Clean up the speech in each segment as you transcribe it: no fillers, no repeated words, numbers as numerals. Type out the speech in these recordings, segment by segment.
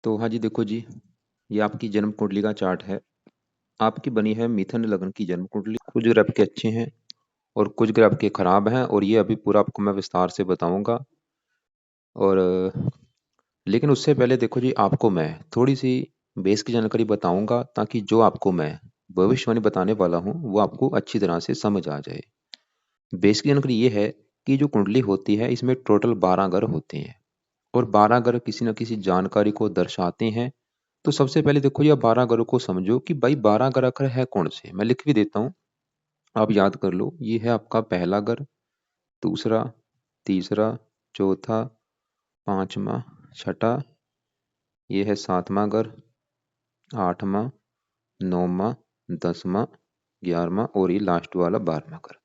तो हाँ जी, देखो जी, ये आपकी जन्म कुंडली का चार्ट है। आपकी बनी है मिथुन लग्न की जन्म कुंडली। कुछ ग्रह आपके अच्छे हैं और कुछ ग्रह आपके खराब हैं, और ये अभी पूरा आपको मैं विस्तार से बताऊंगा। और लेकिन उससे पहले देखो जी, आपको मैं थोड़ी सी बेस की जानकारी बताऊंगा, ताकि जो आपको मैं भविष्यवाणी बताने वाला हूँ वो आपको अच्छी तरह से समझ आ जाए। बेस की जानकारी ये है कि जो कुंडली होती है, इसमें टोटल 12 ग्रह होते हैं, और 12 ग्रह किसी न किसी जानकारी को दर्शाते हैं। तो सबसे पहले देखो, ये 12 ग्रह को समझो कि भाई 12 ग्रह है कौन से। मैं लिख भी देता हूँ, आप याद कर लो। ये है आपका पहला ग्रह, दूसरा, तीसरा, चौथा, पांचवा, छठा, ये है सातवां ग्रह, आठवां, नौवां, दसवां, 11वां, और ये लास्ट वाला 12वां ग्रह।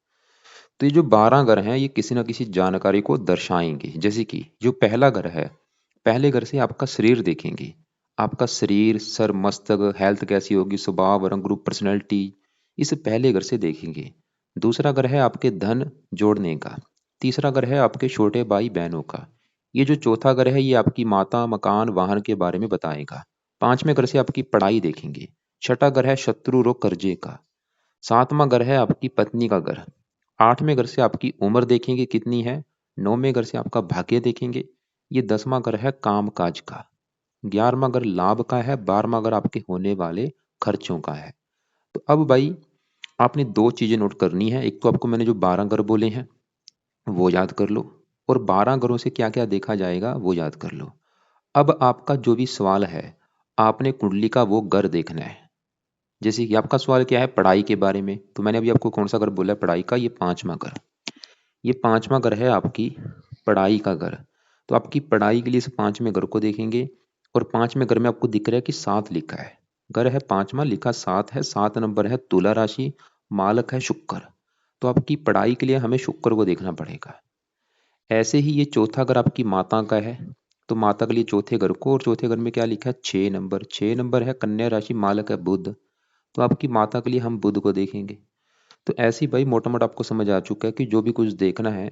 तो ये जो 12 ग्रह हैं, ये किसी न किसी जानकारी को दर्शाएंगे। जैसे कि जो पहला ग्रह है, पहले ग्रह से आपका शरीर देखेंगे। आपका शरीर, सर, मस्तक, हेल्थ कैसी होगी, स्वभाव, रंग रूप, पर्सनैलिटी, इस पहले ग्रह से देखेंगे। दूसरा ग्रह है आपके धन जोड़ने का। तीसरा ग्रह है आपके छोटे भाई बहनों का। ये जो चौथा ग्रह है, ये आपकी माता, मकान, वाहन के बारे में बताएगा। पांचवें ग्रह से आपकी पढ़ाई देखेंगे। छठा ग्रह है शत्रु रोग कर्जे का। सातवां ग्रह है आपकी पत्नी का ग्रह। आठवें घर से आपकी उम्र देखेंगे कितनी है। नौवें घर से आपका भाग्य देखेंगे। ये 10वां घर है काम काज का। 11वां घर लाभ का है। 12वां घर आपके होने वाले खर्चों का है। तो अब भाई, आपने दो चीजें नोट करनी है। एक तो आपको मैंने जो 12 घर बोले हैं वो याद कर लो, और 12 घरों से क्या क्या देखा जाएगा वो याद कर लो। अब आपका जो भी सवाल है, आपने कुंडली का वो घर देखना है। जैसे कि आपका सवाल क्या है, पढ़ाई के बारे में। तो मैंने अभी आपको कौन सा घर बोला है पढ़ाई का, ये पांचवा घर। ये पांचवा घर है आपकी पढ़ाई का घर। तो आपकी पढ़ाई के लिए इस पांचवें घर को देखेंगे, और पांचवें घर में आपको दिख रहा है कि 7 लिखा है। घर है पांचवा, लिखा 7 है। 7 नंबर है, तुला राशि, मालक है शुक्र। तो आपकी पढ़ाई के लिए हमें शुक्र को देखना पड़ेगा। ऐसे ही ये चौथा घर आपकी माता का है। तो माता के लिए चौथे घर को, और चौथे घर में क्या लिखा है, 6 नंबर। 6 नंबर है, कन्या राशि, मालक है बुध। तो आपकी माता के लिए हम बुध को देखेंगे। तो ऐसे ही भाई मोटा मोटा आपको समझ आ चुका है कि जो भी कुछ देखना है,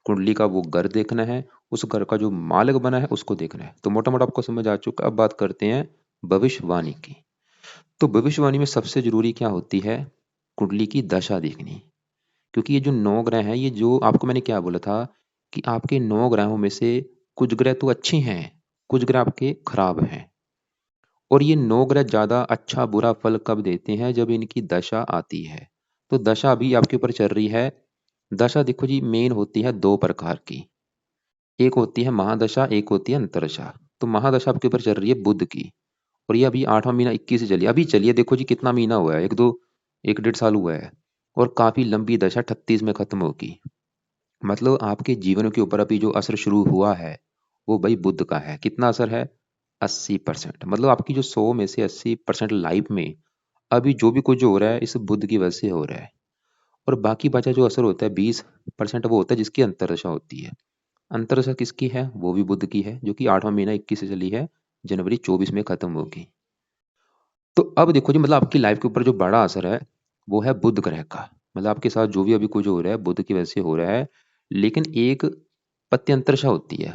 कुंडली का वो घर देखना है, उस घर का जो मालिक बना है उसको देखना है। तो मोटा मोटा आपको समझ आ चुका है। अब बात करते हैं भविष्यवाणी की। तो भविष्यवाणी में सबसे जरूरी क्या होती है, कुंडली की दशा देखनी। क्योंकि ये जो 9 ग्रह हैं, ये जो आपको मैंने क्या बोला था कि आपके 9 ग्रहों में से कुछ ग्रह तो अच्छे हैं, कुछ ग्रह आपके खराब हैं। और ये 9 ग्रह ज्यादा अच्छा बुरा फल कब देते हैं, जब इनकी दशा आती है। तो दशा अभी आपके ऊपर चल रही है। दशा देखो जी, मेन होती है दो प्रकार की। एक होती है महादशा, एक होती है अंतरदशा। तो महादशा आपके ऊपर चल रही है बुध की, और ये अभी 8वां महीना 21 से चली, अभी चलिए। देखो जी कितना महीना हुआ है, एक दो, एक डेढ़ साल हुआ है। और काफी लंबी दशा 38 में खत्म होगी। मतलब आपके जीवन के ऊपर अभी जो असर शुरू हुआ है, वो भाई बुध का है। कितना असर है, 80%। मतलब आपकी जो 100 में से 80% लाइफ में अभी जो भी कुछ हो रहा है, इस बुध की वजह से हो रहा है। और बाकी बचा जो असर होता है 20%, वो होता है जिसकी अंतरदशा होती है। अंतरदशा किसकी है, वो भी बुध की है, जो कि 8वां महीना 21 से चली है, जनवरी 24 में खत्म होगी। तो अब देखो जी, मतलब आपकी लाइफ के ऊपर जो बड़ा असर है, वो है बुध ग्रह का। मतलब आपके साथ जो भी अभी कुछ हो रहा है, बुध की वजह से हो रहा है। लेकिन एक पत्यंतरदशा होती है,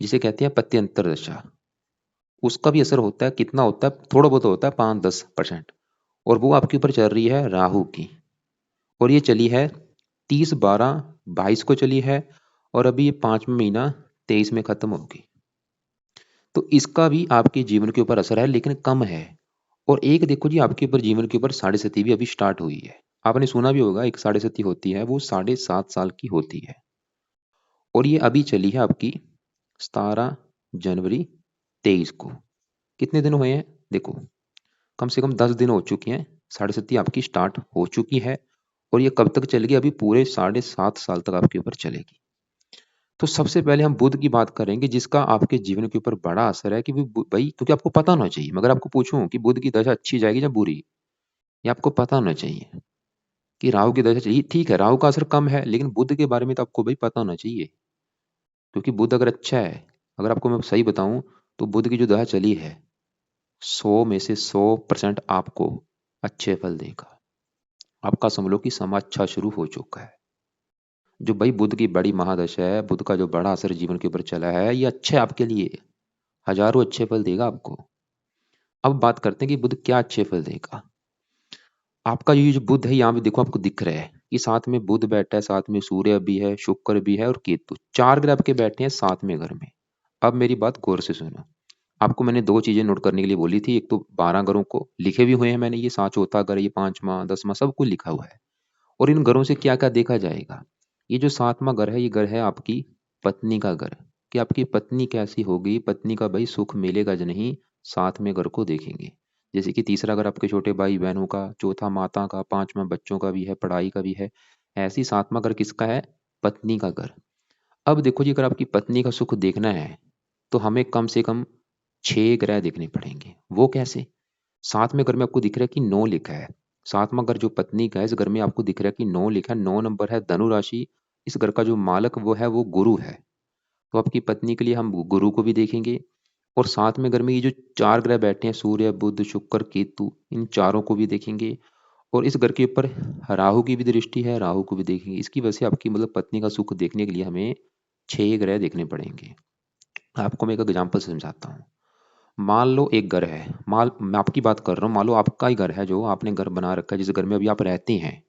जिसे कहते हैं पत्यंतरदशा। उसका भी असर होता है। कितना होता है, थोड़ा बहुत होता है, 5-10%। और वो आपके ऊपर चल रही है राहु की। और ये चली है 30/12/22 को चली है, और अभी ये 5वां महीना 23 में खत्म होगी। तो इसका भी आपके जीवन के ऊपर असर है, लेकिन कम है। और एक देखो जी, आपके ऊपर जीवन के ऊपर साढ़े सती भी अभी स्टार्ट हुई है। आपने सुना भी होगा, एक साढ़े सती होती है, वो 7.5 साल की होती है। और ये अभी चली है आपकी 17 जनवरी 23 को। कितने दिन हुए हैं, देखो, कम से कम 10 दिन हो चुके हैं। साढ़े सती आपकी स्टार्ट हो चुकी है। और ये कब तक चलेगी, अभी पूरे 7.5 साल तक आपके ऊपर चलेगी। तो सबसे पहले हम बुध की बात करेंगे, जिसका आपके जीवन के ऊपर बड़ा असर है। कि भाई, क्योंकि आपको पता होना चाहिए। मगर आपको पूछूं कि बुध की दशा अच्छी जाएगी या बुरी, ये आपको पता होना चाहिए। कि राहु की दशा चाहिए, ठीक है, राहु का असर कम है, लेकिन बुध के बारे में तो आपको भाई पता होना चाहिए। क्योंकि बुध अगर अच्छा है, अगर आपको मैं सही बताऊं, तो बुध की जो दशा चली है, 100 में से 100% आपको अच्छे फल देगा। आपका समझ लो कि समा अच्छा शुरू हो चुका है। जो भाई बुध की बड़ी महादशा है, बुध का जो बड़ा असर जीवन के ऊपर चला है, ये अच्छा है आपके लिए। हजारों अच्छे फल देगा आपको। अब बात करते हैं कि बुध क्या अच्छे फल देगा। आपका ये जो बुध है यहाँ पे देखो आपको दिख रहा है कि साथ में बुध बैठा है, साथ में सूर्य भी है, शुक्र भी है और केतु, 4 ग्रह आपके बैठे हैं साथ में घर में। अब मेरी बात गौर से सुनो। आपको मैंने 2 चीज़ें नोट करने के लिए बोली थी। एक तो 12 घरों को लिखे भी हुए हैं मैंने, ये चौथा घर, ये 5वां, 10वां सब कुछ लिखा हुआ है। और इन घरों से क्या-क्या देखा जाएगा। ये जो 7वां घर है, ये घर है आपकी पत्नी का घर, कि आपकी पत्नी कैसी होगी, पत्नी का भई सुख मिलेगा या नहीं, 7वें घर को देखेंगे। जैसे कि तीसरा घर आपके छोटे भाई-बहनों का, चौथा माता का, 5वां बच्चों का भी है, पढ़ाई का भी है। ऐसे ही 7वां घर किसका है? पत्नी का घर। अब देखो जी, अगर आपकी पत्नी का सुख देखना है, तो हमें कम से कम 6 ग्रह देखने पड़ेंगे। वो कैसे? 7वें घर में आपको दिख रहा है कि 9 लिखा है। 7वां घर जो पत्नी का है, इस घर में आपको दिख रहा है कि 9 लिखा है, 9 नंबर है धनु राशि। इस घर का जो मालक वो है, वो गुरु है। तो आपकी पत्नी के लिए हम गुरु को भी देखेंगे। और 7वें घर में ये जो 4 ग्रह बैठे हैं, सूर्य, बुध, शुक्र, केतु, इन चारों को भी देखेंगे। और इस घर के ऊपर राहु की भी दृष्टि है, राहु को भी देखेंगे। इसकी वजह से आपकी मतलब पत्नी का सुख देखने के लिए हमें 6 ग्रह देखने पड़ेंगे। आपको मैं एक एग्जांपल समझाता हूँ। मान लो एक घर है, मान मैं आपकी बात कर रहा हूँ, मान लो आपका ही घर है, जो आपने घर बना रखा है, जिस घर में अभी आप रहते हैं।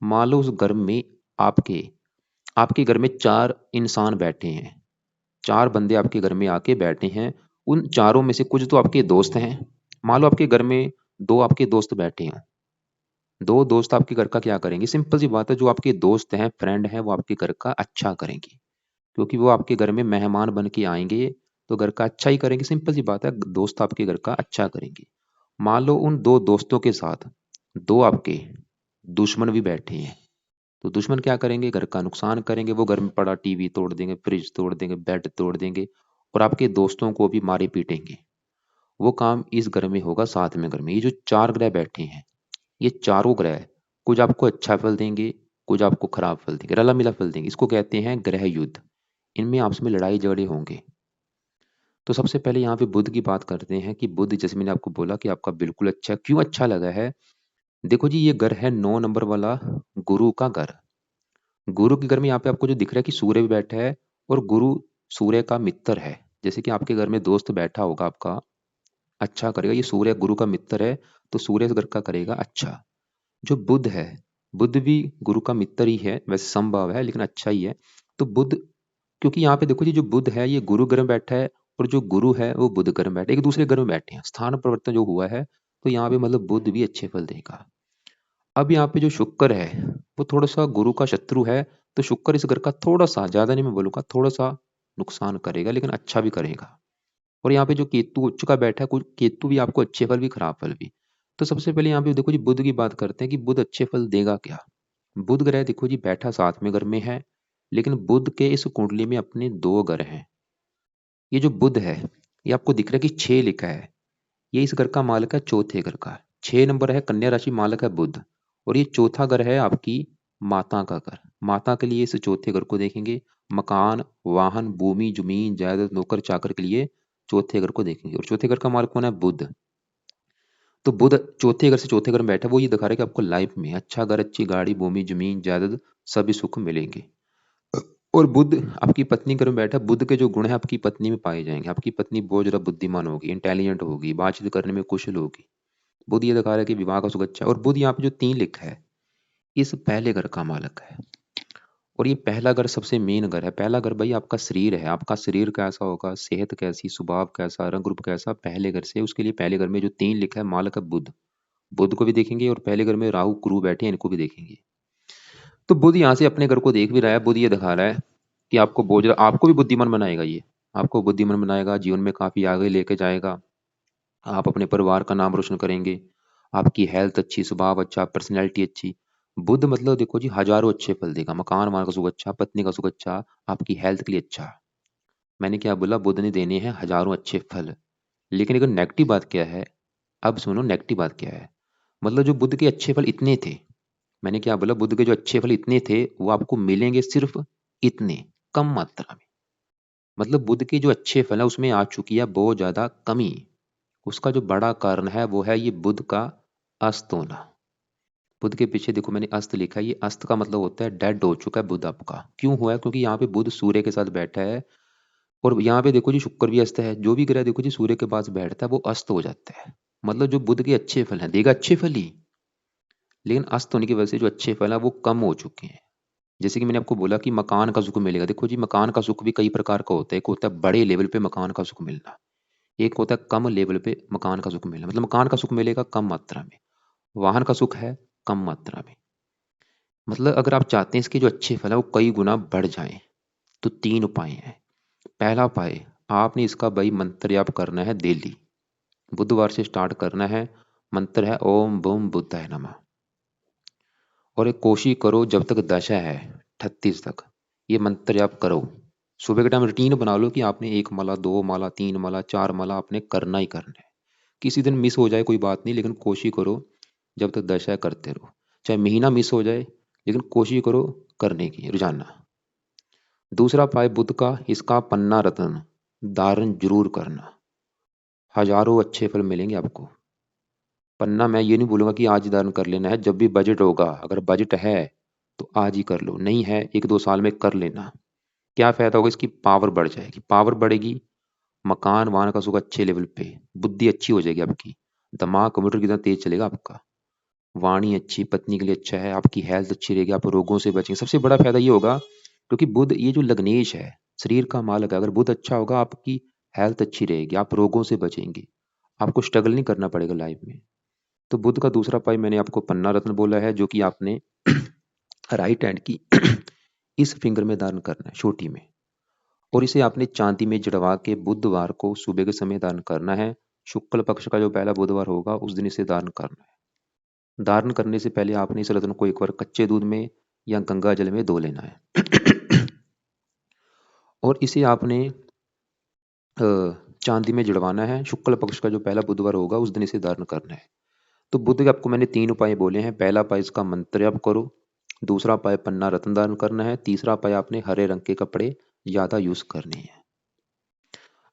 मान लो उस घर में आपके आपके घर में 4 इंसान बैठे हैं, 4 बंदे आपके घर में आके बैठे हैं। उन चारों में से कुछ तो आपके दोस्त हैं। मान लो आपके घर में 2 आपके दोस्त बैठे हैं। 2 दोस्त आपके घर का क्या करेंगे? सिंपल सी बात है, जो आपके दोस्त हैं, फ्रेंड हैं, वो आपके घर का अच्छा करेंगे। क्योंकि वो आपके घर में मेहमान बन के आएँगे, तो घर का अच्छा ही करेंगे, सिंपल सी बात है, दोस्त आपके घर का अच्छा करेंगे। मान लो उन 2 दोस्तों के साथ 2 आपके दुश्मन भी बैठे हैं, तो दुश्मन क्या करेंगे? घर का नुकसान करेंगे, वो घर में पड़ा टीवी तोड़ देंगे, फ्रिज तोड़ देंगे, बेड तोड़ देंगे और आपके दोस्तों को भी मारे पीटेंगे। वो काम इस घर में होगा, 7वें घर में। ये जो 4 ग्रह बैठे हैं, ये चारों ग्रह कुछ आपको अच्छा फल देंगे, कुछ आपको खराब फल देंगे, रला-मिला फल देंगे। इसको कहते हैं ग्रह युद्ध। इनमें आपस में लड़ाई-झगड़े होंगे। तो सबसे पहले यहाँ पे बुध की बात करते हैं कि बुध, जैसे मैंने आपको बोला कि आपका बिल्कुल अच्छा, क्यों अच्छा लगा है? देखो जी, ये घर है 9 नंबर वाला, गुरु का घर। गुरु के घर में यहाँ पे आपको जो दिख रहा है कि सूर्य भी बैठा है और गुरु सूर्य का मित्र है। जैसे कि आपके घर में दोस्त बैठा होगा आपका, अच्छा करेगा। ये सूर्य गुरु का मित्र है, तो सूर्य इस घर का करेगा अच्छा। जो बुध है, बुध भी गुरु का मित्र ही है, वैसे समभाव है लेकिन अच्छा ही है। तो बुध, क्योंकि यहाँ पे देखो जी, जो बुध है ये गुरु घर में बैठा है और जो गुरु है वो बुध घर में बैठा है, एक दूसरे घर में बैठे हैं, स्थान परिवर्तन जो हुआ है। तो यहाँ पे मतलब बुध भी अच्छे फल देगा। अब यहाँ पे जो शुक्र है, वो थोड़ा सा गुरु का शत्रु है। तो शुक्र इस घर का थोड़ा सा, ज्यादा नहीं मैं बोलूंगा, थोड़ा सा नुकसान करेगा लेकिन अच्छा भी करेगा। और यहाँ पे जो केतु उच्च का बैठा है, कुछ केतु भी आपको अच्छे फल भी खराब फल भी। तो सबसे पहले यहाँ पे देखो जी, बुध की बात करते हैं कि बुध अच्छे फल देगा क्या। बुध ग्रह देखो जी बैठा 7वें घर में है, लेकिन बुध के इस कुंडली में अपने 2 घर हैं। ये जो बुध है, ये आपको दिख रहा है कि 6 लिखा है, ये इस घर का मालक है, चौथे घर का। 6 नंबर है, कन्या राशि, मालक है बुध। और ये चौथा घर है आपकी माता का घर। माता के लिए इस चौथे घर को देखेंगे। मकान, वाहन, भूमि, जमीन, जायदाद, नौकर चाकर के लिए चौथे घर को देखेंगे। और चौथे घर का मालक कौन है? बुध। तो बुध चौथे घर से चौथे घर में बैठा है, वो ये दिखा रहा है कि आपको लाइफ में अच्छा घर, अच्छी गाड़ी, भूमि, जमीन, जायदाद सभी सुख मिलेंगे। और बुध आपकी पत्नी घर में बैठा है, बुध के जो गुण है आपकी पत्नी में पाए जाएंगे। आपकी पत्नी बहुत ज्यादा बुद्धिमान होगी, इंटेलिजेंट होगी, बातचीत करने में कुशल होगी। बुध ये दिखा रहा है कि विवाह का सुख अच्छा है। और बुध यहाँ पे जो 3 लिखा है, इस पहले घर का मालक है। और ये पहला घर सबसे मेन घर है। पहला घर भाई आपका शरीर है, आपका शरीर कैसा होगा, सेहत कैसी, स्वभाव कैसा, रंग रूप कैसा, पहले घर से। उसके लिए पहले घर में जो 3 लिखा है, मालक है बुध। बुध को भी देखेंगे और पहले घर में राहु गुरु बैठे हैं, इनको भी देखेंगे। तो बुध यहाँ से अपने घर को देख भी रहा है। बुध ये दिखा रहा है कि आपको बहुत ज्यादा, आपको भी बुद्धिमान बनाएगा ये। आपको बुद्धिमान बनाएगा, जीवन में काफी आगे लेके जाएगा। आप अपने परिवार का नाम रोशन करेंगे। आपकी हेल्थ अच्छी, स्वभाव अच्छा, पर्सनैलिटी अच्छी। बुध मतलब देखो जी हजारों अच्छे फल देगा। मकान वाहन का सुख अच्छा, पत्नी का सुख अच्छा, आपकी हेल्थ के लिए अच्छा। मैंने क्या बोला? बुध ने देने हैं हजारों अच्छे फल। लेकिन अगर नेगेटिव बात क्या है, अब सुनो नेगेटिव बात क्या है। मतलब जो बुध के अच्छे फल इतने थे, मैंने क्या बोला? बुध के जो अच्छे फल इतने थे, वो आपको मिलेंगे सिर्फ इतने, कम मात्रा में। मतलब बुध के जो अच्छे फल है उसमें आ चुकी है बहुत ज्यादा कमी। उसका जो बड़ा कारण है वो है ये बुध का अस्त होना। बुध के पीछे देखो मैंने अस्त लिखा है, ये अस्त का मतलब होता है डेड हो चुका है बुध आपका। क्यों हुआ है? क्योंकि यहाँ पे बुध सूर्य के साथ बैठा है। और यहाँ पे देखो जी शुक्र भी अस्त है। जो भी ग्रह देखो जी सूर्य के पास बैठता है वो अस्त हो जाता है। मतलब जो बुध के अच्छे फल हैं देगा अच्छे फल ही, लेकिन अस्त होने की वजह से जो अच्छे फल हैं वो कम हो चुके हैं। जैसे कि मैंने आपको बोला कि मकान का सुख मिलेगा। देखो जी मकान का सुख भी कई प्रकार का होता है। एक होता है बड़े लेवल पे मकान का सुख मिलना, एक होता है कम लेवल पे मकान का सुख मिलना। मतलब मकान का सुख मिलेगा कम मात्रा में, वाहन का सुख है कम मात्रा में। मतलब अगर आप चाहते हैं इसके जो अच्छे फल है वो कई गुना बढ़ जाएं, तो 3 उपाय हैं। पहला उपाय, आपने इसका भाई मंत्र जाप करना है डेली। बुधवार से स्टार्ट करना है। मंत्र है ओम बम बुद्धाय नमः। और एक कोशिश करो जब तक दशा है 38 तक ये मंत्र जाप करो। सुबह के टाइम रूटीन बना लो कि आपने 1 माला 2 माला 3 माला 4 माला आपने करना ही करना है। किसी दिन मिस हो जाए कोई बात नहीं, लेकिन कोशिश करो जब तक दशा है करते रहो। चाहे महीना मिस हो जाए लेकिन कोशिश करो करने की रोजाना। दूसरा उपाय बुध का, इसका पन्ना रत्न धारण जरूर करना। हजारों अच्छे फल मिलेंगे आपको। पन्ना मैं ये नहीं बोलूंगा कि आज ही धारण कर लेना है, जब भी बजट होगा, अगर बजट है तो आज ही कर लो, नहीं है 1-2 साल में कर लेना। क्या फायदा होगा, इसकी पावर बढ़ जाएगी, पावर बढ़ेगी, मकान वाहन का सुख अच्छे लेवल पे, बुद्धि अच्छी हो जाएगी आपकी, दिमाग कंप्यूटर की तरह तेज चलेगा आपका, वाणी अच्छी, पत्नी के लिए अच्छा है, आपकी हेल्थ अच्छी रहेगी, आप रोगों से बचेंगे। सबसे बड़ा फायदा ये होगा क्योंकि बुध ये जो लग्नेश है, शरीर का मालक है, अगर बुध अच्छा होगा आपकी हेल्थ अच्छी रहेगी, आप रोगों से बचेंगे, आपको स्ट्रगल नहीं करना पड़ेगा लाइफ में। तो बुध का दूसरा पाई मैंने आपको पन्ना रत्न बोला है, जो कि आपने राइट हैंड की इस फिंगर में धारण करना है, छोटी में। और इसे आपने चांदी में जड़वा के बुधवार को सुबह के समय धारण करना है। शुक्ल पक्ष का जो पहला बुधवार होगा उस दिन इसे धारण करना है। धारण करने से पहले आपने इस रत्न को एक बार कच्चे दूध में या गंगा जल में धो लेना है। और इसे आपने चांदी में जड़वाना है। शुक्ल पक्ष का जो पहला बुधवार होगा उस दिन इसे धारण करना है। तो बुध के आपको मैंने 3 उपाय बोले हैं। पहला उपाय इसका मंत्र जप करो, दूसरा उपाय पन्ना रत्न धारण करना है, तीसरा उपाय आपने हरे रंग के कपड़े ज्यादा यूज करने हैं।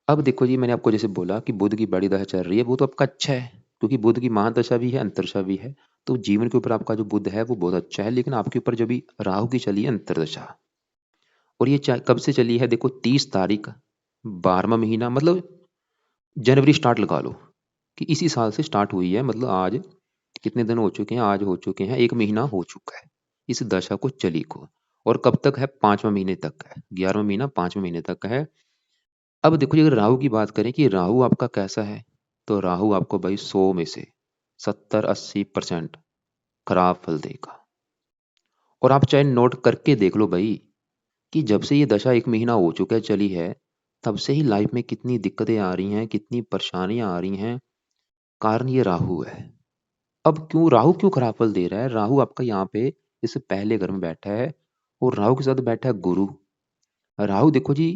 अब देखो जी मैंने आपको जैसे बोला कि बुध की बड़ी दशा चल रही है, वो तो आपका अच्छा है क्योंकि बुध की महादशा भी है अंतरदशा भी है। तो जीवन के ऊपर आपका जो बुध है वो बहुत अच्छा है, लेकिन आपके ऊपर जब भी राहु की चली है अंतरदशा, और ये कब से चली है, देखो 30 तारीख 12वां महीना, मतलब जनवरी स्टार्ट लगा लो कि इसी साल से स्टार्ट हुई है। मतलब आज कितने दिन हो चुके हैं, आज हो चुके हैं 1 महीना हो चुका है इस दशा को चली को। और कब तक है, 5वां महीने तक है, 11वां महीना 5वें महीने तक है। अब देखो जी अगर राहु की बात करें कि राहु आपका कैसा है, तो राहु आपको भाई 100 में से 70-80% खराब फल देगा। और आप चाहे नोट करके देख लो भाई कि जब से ये दशा 1 महीना हो चुका है चली है, तब से ही लाइफ में कितनी दिक्कतें आ रही हैं, कितनी परेशानियां आ रही हैं। कारण ये राहु है। अब क्यों राहु क्यों खराब फल दे रहा है, राहु आपका यहाँ पे इस पहले घर में बैठा है और राहु के साथ बैठा है गुरु। राहु देखो जी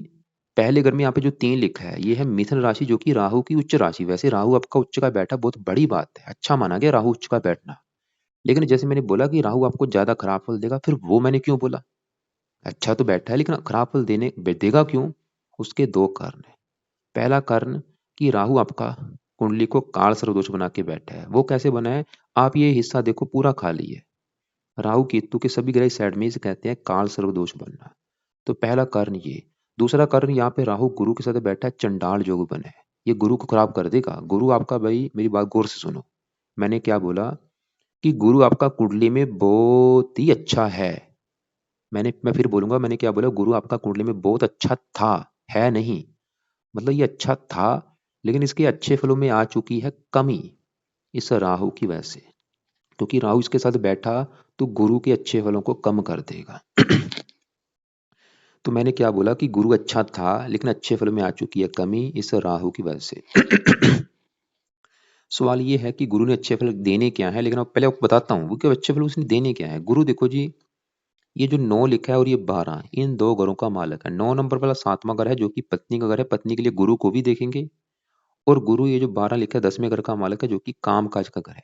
पहले घर में यहाँ पे जो 3 लिखा है ये है मिथुन राशि, जो कि राहु की उच्च राशि। वैसे राहु आपका उच्च का बैठा बहुत बड़ी बात है, अच्छा माना गया राहु उच्च का बैठना। लेकिन जैसे मैंने बोला कि राहु आपको ज्यादा खराब फल देगा, फिर वो मैंने क्यों बोला, अच्छा तो बैठा है लेकिन खराब फल देगा क्यों, उसके 2 कारण है। पहला कारण कि राहु आपका कुंडली को काल सर्वदोष बना के बैठा है। वो कैसे बना है, आप ये हिस्सा देखो पूरा खाली है। राहु केतु के सभी ग्रह साइड में इसे कहते हैं काल सर्वदोष बनना। तो पहला कारण ये। दूसरा कारण यहाँ पे राहु गुरु के साथ बैठा है, चंडाल योग बने है, ये गुरु को खराब कर देगा। गुरु आपका भाई मेरी बात गौर से सुनो, मैंने क्या बोला कि गुरु आपका कुंडली में बहुत ही अच्छा है। मैं फिर बोलूंगा, मैंने क्या बोला, गुरु आपका कुंडली में बहुत अच्छा था, है नहीं, मतलब ये अच्छा था, लेकिन इसके अच्छे फलों में आ चुकी है कमी इस राहु की वजह से। क्योंकि राहु इसके साथ बैठा तो गुरु के अच्छे फलों को कम कर देगा। तो मैंने क्या बोला कि गुरु अच्छा था लेकिन अच्छे फलों में आ चुकी है कमी इस राहु की वजह से। सवाल ये है कि गुरु ने अच्छे फल देने क्या है, लेकिन अब पहले आपको बताता हूँ वो कि अच्छे फल उसने देने क्या है। गुरु देखो जी ये जो 9 लिखा है और ये 12, इन 2 घरों का मालक है। 9 नंबर वाला 7वां घर है जो कि पत्नी का घर है, पत्नी के लिए गुरु को भी देखेंगे। और गुरु ये जो 12 लिखा है 10वें घर का मालक है जो कि काम काज का घर है।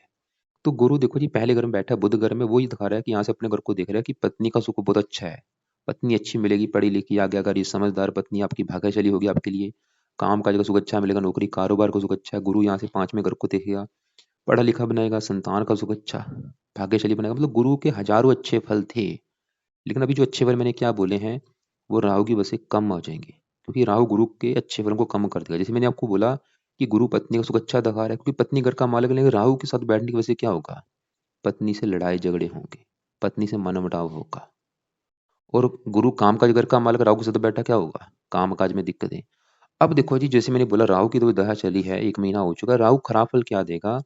तो गुरु देखो जी पहले घर में बैठा है बुध घर में, वो ये दिखा रहा है कि यहाँ से अपने घर को देख रहा है कि पत्नी का सुख बहुत अच्छा है, पत्नी अच्छी मिलेगी, पढ़ी लिखी आज्ञाकारी समझदार पत्नी आपकी भाग्यशाली होगी आपके लिए, काम काज का सुख अच्छा मिलेगा, नौकरी कारोबार का सुख अच्छा है। गुरु यहाँ से 5वें घर को देखेगा, पढ़ा लिखा बनाएगा, संतान का सुख अच्छा, भाग्यशाली बनाएगा। मतलब गुरु के हजारों अच्छे फल थे, लेकिन अभी जो अच्छे फल मैंने क्या बोले हैं वो राहु की वजह से कम हो जाएंगे। क्योंकि राहु गुरु के अच्छे फलों को कम कर देगा। जैसे मैंने आपको बोला कि गुरु पत्नी का सुख अच्छा दिखा रहा है, क्योंकि पत्नी घर का मालिक है, लेकिन राहु के साथ बैठने की वजह से क्या होगा, पत्नी से लड़ाई झगड़े होंगे, पत्नी से मनमुटाव होगा। और गुरु काम काज घर का मालिक राहु के साथ बैठा, क्या होगा, काम काज में दिक्कतें। अब देखो जी, जैसे मैंने बोला राहु की तो दशा चली है, 1 महीना हो चुका है। राहु खराब फल क्या देगा,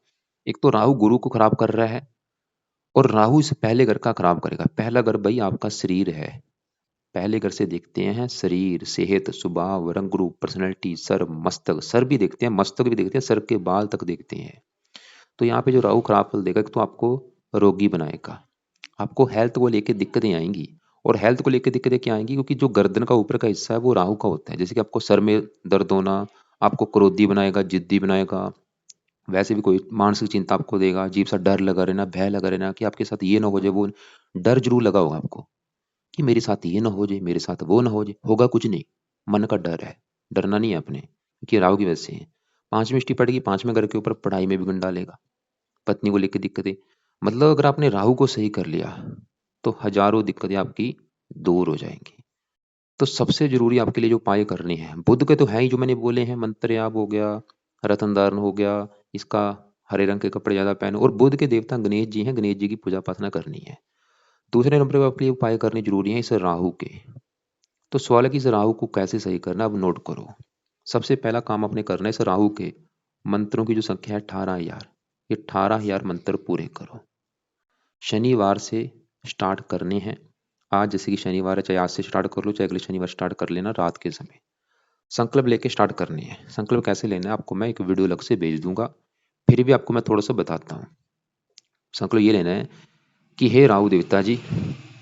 एक तो राहु गुरु को खराब कर रहा है, और राहु इस पहले घर का खराब करेगा। पहला घर भाई आपका शरीर है, पहले घर से देखते हैं शरीर, सेहत, स्वभाव, रंग रूप, पर्सनैलिटी, सर, मस्तक, सर भी देखते हैं, मस्तक भी देखते हैं, सर के बाल तक देखते हैं। तो यहाँ पे जो राहु खराब फल देगा, एक तो आपको रोगी बनाएगा, आपको हेल्थ को लेके दिक्कतें आएंगी। और हेल्थ को लेके दिक्कतें क्या आएंगी, क्योंकि जो गर्दन का ऊपर का हिस्सा है वो राहु का होता है। जैसे कि आपको सर में दर्द होना, आपको क्रोधी बनाएगा, जिद्दी बनाएगा, वैसे भी कोई मानसिक चिंता आपको देगा, अजीब सा डर लगा रहना, भय लगा रहना कि आपके साथ ये ना हो जाए, वो डर जरूर लगा होगा आपको कि मेरे साथ ये ना हो जाए, मेरे साथ वो ना हो जाए। होगा कुछ नहीं, मन का डर है, डरना नहीं है अपने, क्योंकि राहु की वजह से है। 5वीं दृष्टि पड़ेगी, 5वें घर के ऊपर, पढ़ाई में विघ्न डालेगा, पत्नी को लेकर दिक्कतें। मतलब अगर आपने राहु को सही कर लिया तो हजारों दिक्कतें आपकी दूर हो जाएंगी। तो सबसे जरूरी आपके लिए जो उपाय करने हैं, बुध के तो है ही जो मैंने बोले हैं, मंत्र याप हो गया, रतन धारण हो गया, इसका हरे रंग के कपड़े ज्यादा पहनो, और बुध के देवता गणेश जी हैं, गणेश जी की पूजा प्रार्थना करनी है। दूसरे नंबर पर आपके लिए उपाय करने जरूरी है इस राहु के। तो सवाल है कि इस राहु को कैसे सही करना, अब नोट करो। सबसे पहला काम आपने करना है, इस राहु के मंत्रों की जो संख्या है 18,000, ये 18,000 मंत्र पूरे करो। शनिवार से स्टार्ट करने हैं। आज जैसे कि शनिवार है, चाहे आज से स्टार्ट कर लो, चाहे अगले शनिवार स्टार्ट कर लेना रात के समय। संकल्प लेके स्टार्ट करनी है। संकल्प कैसे लेना है आपको मैं एक वीडियो अलग से भेज दूंगा, फिर भी आपको मैं थोड़ा सा बताता हूँ। संकल्प ये लेना है कि हे राहु देवता जी,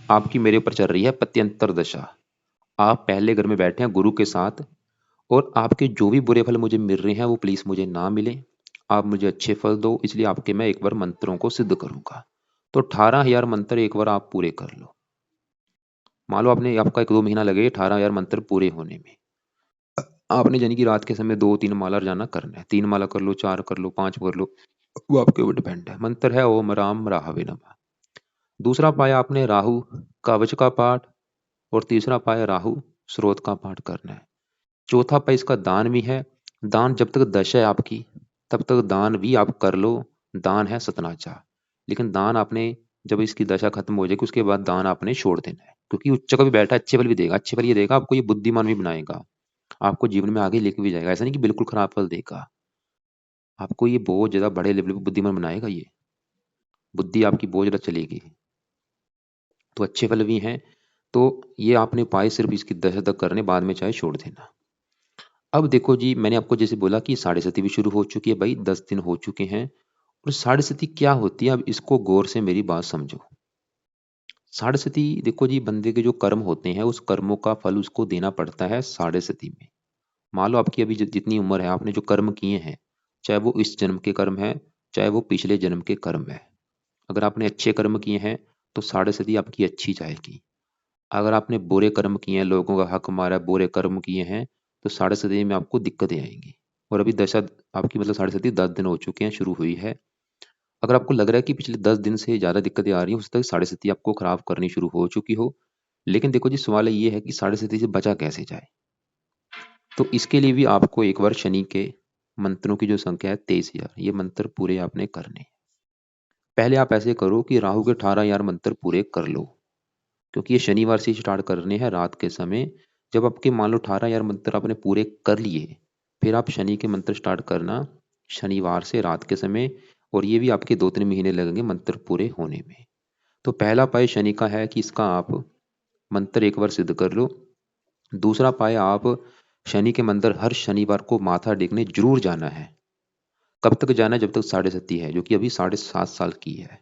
आपकी मेरे ऊपर चल रही है पत्यंतर दशा। आप पहले घर में बैठे हैं गुरु के साथ, और आपके जो भी बुरे फल मुझे मिल रहे हैं वो प्लीज मुझे ना मिले, आप मुझे अच्छे फल दो। इसलिए आपके मैं एक बार मंत्रों को सिद्ध करूंगा। तो 18,000 मंत्र एक बार आप पूरे कर लो। मान लो आपने, आपका 1-2 महीना लगे 18,000 मंत्र पूरे होने में। आपने यानी कि रात के समय 2-3 माला रोजाना करना है। 3 माला कर लो, 4 कर लो, 5 कर लो, वो आपके ऊपर डिपेंड है। मंत्र है ओम राम राहवे नमः। दूसरा पाया आपने राहु कवच का पाठ, और तीसरा पाया राहु स्रोत का पाठ करना है। चौथा पाया इसका दान भी है। दान जब तक दशा है आपकी तब तक दान भी आप कर लो, दान है सतनाचा। लेकिन दान आपने, जब इसकी दशा खत्म हो जाएगी उसके बाद दान आपने छोड़ देना है, क्योंकि उच्च का भी बैठा है, अच्छे फल भी देगा। अच्छे फल ये देगा आपको, ये बुद्धिमान भी बनाएगा, आपको जीवन में आगे लेके भी जाएगा। ऐसा नहीं कि बिल्कुल खराब फल देगा, आपको ये बहुत ज्यादा बड़े लेवल पे बुद्धिमान बनाएगा। ये बुद्धि आपकी बहुत ज्यादा चलेगी। तो अच्छे फल भी हैं। तो ये आपने पाए सिर्फ इसकी दशा तक करने, बाद में चाहे छोड़ देना। अब देखो जी, मैंने आपको जैसे बोला कि साढ़े सती भी शुरू हो चुकी है भाई, 10 दिन हो चुके हैं। और साढ़े सती क्या होती है, अब इसको गौर से मेरी बात समझो। साढ़े सती देखो जी, बंदे के जो कर्म होते हैं उस कर्मों का फल उसको देना पड़ता है साढ़े सती में। मान लो आपकी अभी जितनी उम्र है, आपने जो कर्म किए हैं, चाहे वो इस जन्म के कर्म है, चाहे वो पिछले जन्म के कर्म है। अगर आपने अच्छे कर्म किए हैं तो साढ़े सती आपकी अच्छी जाएगी। अगर आपने बुरे कर्म किए हैं, लोगों का हक मारा है, बुरे कर्म किए हैं, तो साढ़े सदी में आपको दिक्कतें आएंगी। और अभी दशा आपकी मतलब साढ़े सदी 10 दिन हो चुके हैं, शुरू हुई है। अगर आपको लग रहा है कि पिछले 10 दिन से ज़्यादा दिक्कतें आ रही हैं, हो सकता है साढ़े सती आपको खराब करनी शुरू हो चुकी हो। लेकिन देखो जी, सवाल ये है कि साढ़े सती से बचा कैसे जाए। तो इसके लिए भी आपको एक बार शनि के मंत्रों की जो संख्या है 23,000, ये मंत्र पूरे आपने करने। पहले आप ऐसे करो कि राहु के 18,000 मंत्र पूरे कर लो, क्योंकि ये शनिवार से स्टार्ट करने हैं रात के समय। जब आपके मान लो 18,000 मंत्र आपने पूरे कर लिए, फिर आप शनि के मंत्र स्टार्ट करना शनिवार से रात के समय। और ये भी आपके 2-3 महीने लगेंगे मंत्र पूरे होने में। तो पहला पाय शनि का है कि इसका आप मंत्र एक बार सिद्ध कर लो। दूसरा पाय, आप शनि के मंदिर हर शनिवार को माथा टेकने जरूर जाना है। कब तक जाना है, जब तक साढ़े सती है, जो कि अभी 7.5 साल की है।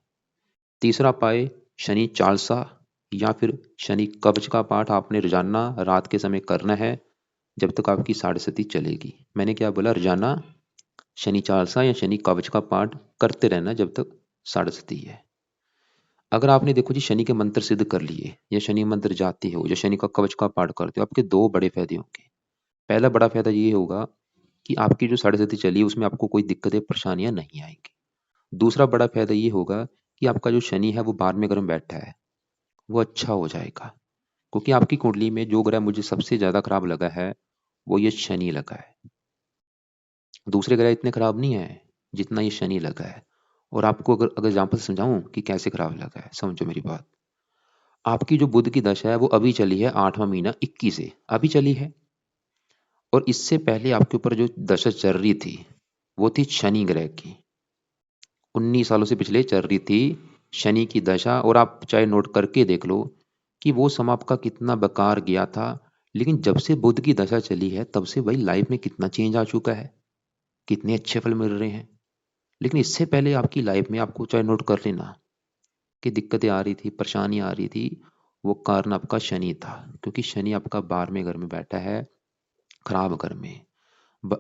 तीसरा पाए, शनि चालसा या फिर शनि कवच का पाठ आपने रोजाना रात के समय करना है, जब तक आपकी साढ़े सती चलेगी। मैंने क्या बोला, रोजाना शनि चालसा या शनि कवच का पाठ करते रहना जब तक साढ़े सती है। अगर आपने देखो जी शनि के मंत्र सिद्ध कर लिए, या शनि मंत्र जाते हो, या शनि का कवच का पाठ करते हो, आपके दो बड़े फायदे होंगे। पहला बड़ा फायदा ये होगा कि आपकी जो साढ़े सती चली है उसमें आपको कोई दिक्कतें परेशानियां नहीं आएंगी। दूसरा बड़ा फायदा ये होगा कि आपका जो शनि है वो 12वें घर में बैठा है, वो अच्छा हो जाएगा। क्योंकि आपकी कुंडली में जो ग्रह मुझे सबसे ज्यादा खराब लगा है वो ये शनि लगा है। दूसरे ग्रह इतने खराब नहीं है जितना ये शनि लगा है। और आपको अगर अगर एग्जाम्पल समझाऊं कि कैसे खराब लगा है, समझो मेरी बात। आपकी जो बुध की दशा है वो अभी चली है 8वां महीना 21 से, अभी चली है। और इससे पहले आपके ऊपर जो दशा चल रही थी वो थी शनि ग्रह की, 19 सालों से पिछले चल रही थी शनि की दशा। और आप चाहे नोट करके देख लो कि वो समय आपका कितना बेकार गया था। लेकिन जब से बुध की दशा चली है तब से भाई लाइफ में कितना चेंज आ चुका है, कितने अच्छे फल मिल रहे हैं। लेकिन इससे पहले आपकी लाइफ में आपको चाहे नोट कर लेना कि दिक्कतें आ रही थी, परेशानी आ रही थी, वो कारण आपका शनि था। क्योंकि शनि आपका 12वें घर में बैठा है, खराब घर में।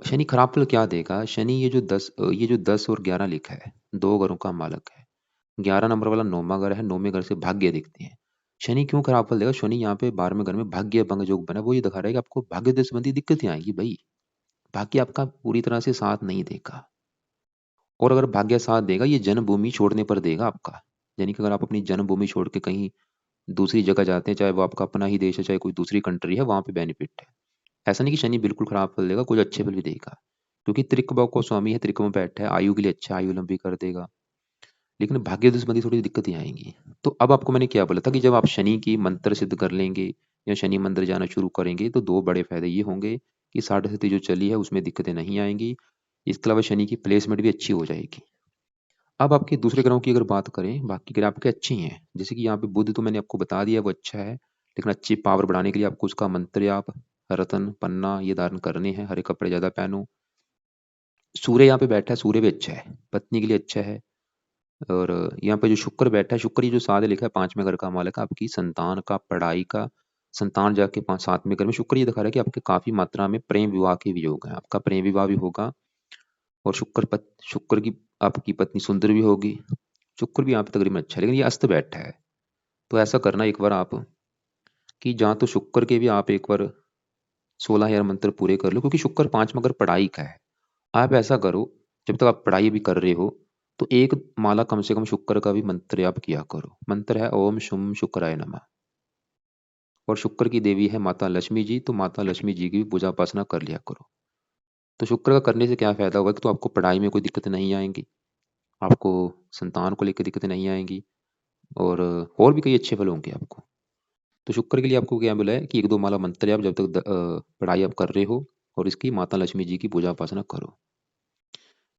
शनि खराब फल क्या देगा? शनि ये जो 10 और 11 लिखा है, दो घरों का मालक है। 11 नंबर वाला 9वां घर है, 9वें घर से भाग्य दिखते हैं। शनि क्यों खराब फल देगा? शनि यहाँ पे 12वें घर में भाग्य भंग योग बना, वो ये दिखा रहा है कि आपको भाग्य संबंधी दिक्कतें आएंगी भाई। भाग्य आपका पूरी तरह से साथ नहीं देगा। और अगर भाग्य साथ देगा, ये जन्मभूमि छोड़ने पर देगा आपका। यानी कि अगर आप अपनी जन्मभूमि छोड़ के कहीं दूसरी जगह जाते हैं, चाहे वो आपका अपना ही देश है चाहे कोई दूसरी कंट्री है, वहां पे बेनिफिट है। ऐसा नहीं कि शनि बिल्कुल खराब फल देगा, कुछ अच्छे फल भी देगा। क्योंकि त्रिक को स्वामी है, त्रिक में बैठा है, आयु के लिए अच्छा, आयु लंबी कर देगा। लेकिन भाग्य संबंधी थोड़ी दिक्कतें आएंगी। तो अब आपको मैंने क्या बोला था कि जब आप शनि की मंत्र सिद्ध कर लेंगे या शनि मंदिर जाना शुरू करेंगे तो दो बड़े फायदे ये होंगे कि साढ़े साथी जो चली है उसमें दिक्कतें नहीं आएंगी। इसके अलावा शनि की प्लेसमेंट भी अच्छी हो जाएगी। अब आपके दूसरे ग्रहों की अगर बात करें, बाकी ग्रह आपके अच्छे ही हैं। जैसे कि यहाँ पे बुध तो मैंने आपको बता दिया वो अच्छा है, लेकिन अच्छी पावर बढ़ाने के लिए आपको उसका मंत्र आप रतन पन्ना ये धारण करने हैं, हरे कपड़े ज्यादा पहनो। सूर्य यहाँ पे बैठा है, सूर्य भी अच्छा है, पत्नी के लिए अच्छा है। और यहाँ पे जो शुक्र बैठा है, शुक्र ये जो साथ लिखा है 5वें घर का मालक है, आपकी संतान का, पढ़ाई का। संतान जाके 7वें घर में, शुक्र ये दिखा रहा है कि आपके काफी मात्रा में प्रेम विवाह के भी योग है, आपका प्रेम विवाह भी होगा। और शुक्र की आपकी पत्नी सुंदर भी होगी। शुक्र भी यहाँ पे तकरीबन अच्छा है, लेकिन ये अस्त बैठा है। तो ऐसा करना एक बार आप कि जहाँ तो शुक्र के भी आप एक बार 16,000 मंत्र पूरे कर लो, क्योंकि शुक्र 5वां घर पढ़ाई का है। आप ऐसा करो, जब तक आप पढ़ाई भी कर रहे हो तो एक माला कम से कम शुक्र का भी मंत्र आप किया करो। मंत्र है ओम शुम शुक्राय नमः। और शुक्र की देवी है माता लक्ष्मी जी, तो माता लक्ष्मी जी की भी पूजा उपासना कर लिया करो। तो शुक्र का करने से क्या फायदा होगा कि तो आपको पढ़ाई में कोई दिक्कत नहीं आएंगी, आपको संतान को लेकर दिक्कतें नहीं आएंगी, और भी कई अच्छे फल होंगे आपको। तो शुक्र के लिए आपको क्या बोला है कि एक दो माला मंत्र आप जब तक पढ़ाई आप कर रहे हो, और इसकी माता लक्ष्मी जी की पूजा उपासना करो।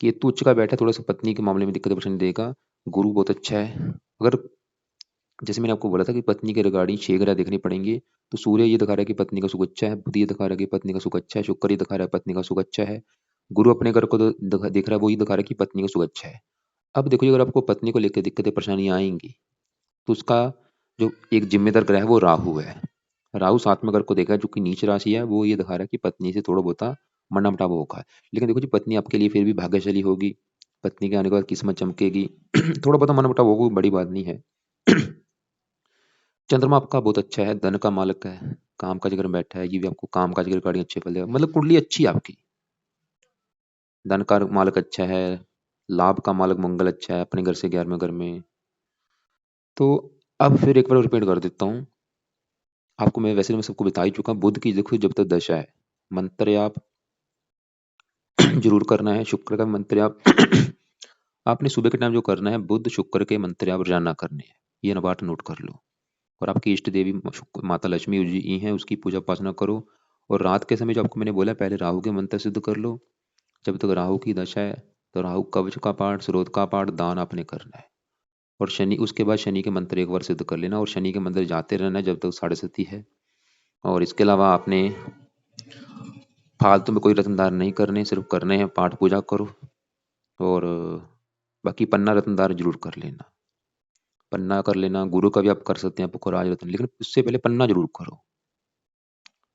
कि ये तो उच्च का बैठा है, थोड़ा सा पत्नी के मामले में दिक्कत परेशानी देगा। गुरु बहुत अच्छा है। अगर जैसे मैंने आपको बोला था कि पत्नी के रिगार्डिंग 6 ग्रह देखने पड़ेंगे, तो सूर्य ये दिखा रहा है कि पत्नी का सुख अच्छा है, बुध ये दिखा रहा है कि पत्नी का सुख अच्छा है, शुक्र ये दिखा रहा है पत्नी का सुख अच्छा है, गुरु अपने घर को तो दिख रहा है, वो ये दिखा रहा है कि पत्नी का सुख अच्छा है। अब देखो, अगर आपको पत्नी को लेकर दिक्कतें परेशानियां आएंगी तो उसका जो एक जिम्मेदार ग्रह है वो राहु है। राहु 7वें घर को देखा है, जो कि नीच राशि है, वो ये दिखा रहा है कि पत्नी से थोड़ा बहुत मना मुटाव होगा। लेकिन देखो जी, पत्नी आपके लिए फिर भी भाग्यशाली होगी, पत्नी के आने के बाद किस्मत चमकेगी। थोड़ा बहुत मना मुटाव होगा, कोई बड़ी बात नहीं है। चंद्रमा आपका बहुत अच्छा है, धन का मालक है, काम काज में बैठा है, ये भी आपको काम काज के रिगार्डिंग अच्छे फल देगा। मतलब कुंडली अच्छी है आपकी। धन का मालक अच्छा है, लाभ का मालक मंगल अच्छा है अपने घर से 11वें घर में। तो अब फिर एक बार रिपीट कर देता हूँ आपको। मैं सबको बता ही चुका हूँ। बुध की देखो जब तक दशा है, मंत्र आप जरूर करना है। शुक्र का मंत्र आप आपने सुबह के टाइम जो करना है, बुध शुक्र के मंत्र आप रोजाना करने हैं। ये ना बात नोट कर लो। और आपकी इष्ट देवी माता लक्ष्मी जी हैं, उसकी पूजा उपासना करो। और रात के समय जो आपको मैंने बोला, पहले राहु के मंत्र सिद्ध कर लो। जब तक राहु की दशा है तो राहु कवच का पाठ, स्रोत का पाठ, दान आपने करना है। और शनि, उसके बाद शनि के मंत्र एक बार सिद्ध कर लेना, और शनि के मंत्र जाते रहना है जब तक साढ़े सती है। और इसके अलावा आपने फालतू में कोई रत्नदान नहीं करने, सिर्फ करने हैं पाठ पूजा करो। और बाकी पन्ना रत्नदान जरूर कर लेना। पन्ना कर लेना, गुरु का भी आप कर सकते हैं, आपको राज रत्न, लेकिन उससे पहले पन्ना जरूर करो।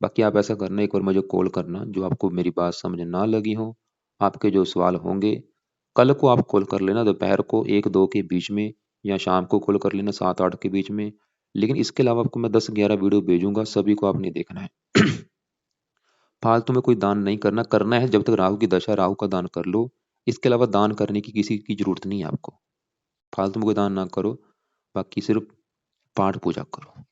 बाकी आप ऐसा करना, एक बार मुझे कॉल करना जो आपको मेरी बात समझ ना लगी हो, आपके जो सवाल होंगे कल को आप कॉल कर लेना, दोपहर को 1-2 के बीच में, या शाम को कॉल कर लेना 7-8 के बीच में। लेकिन इसके अलावा आपको मैं 10-11 वीडियो भेजूंगा, सभी को आपने देखना है। फालतू में कोई दान नहीं करना, करना है जब तक राहु की दशा, राहु का दान कर लो। इसके अलावा दान करने की किसी की जरूरत नहीं है आपको। फालतू में कोई दान ना करो, बाकी सिर्फ पाठ पूजा करो।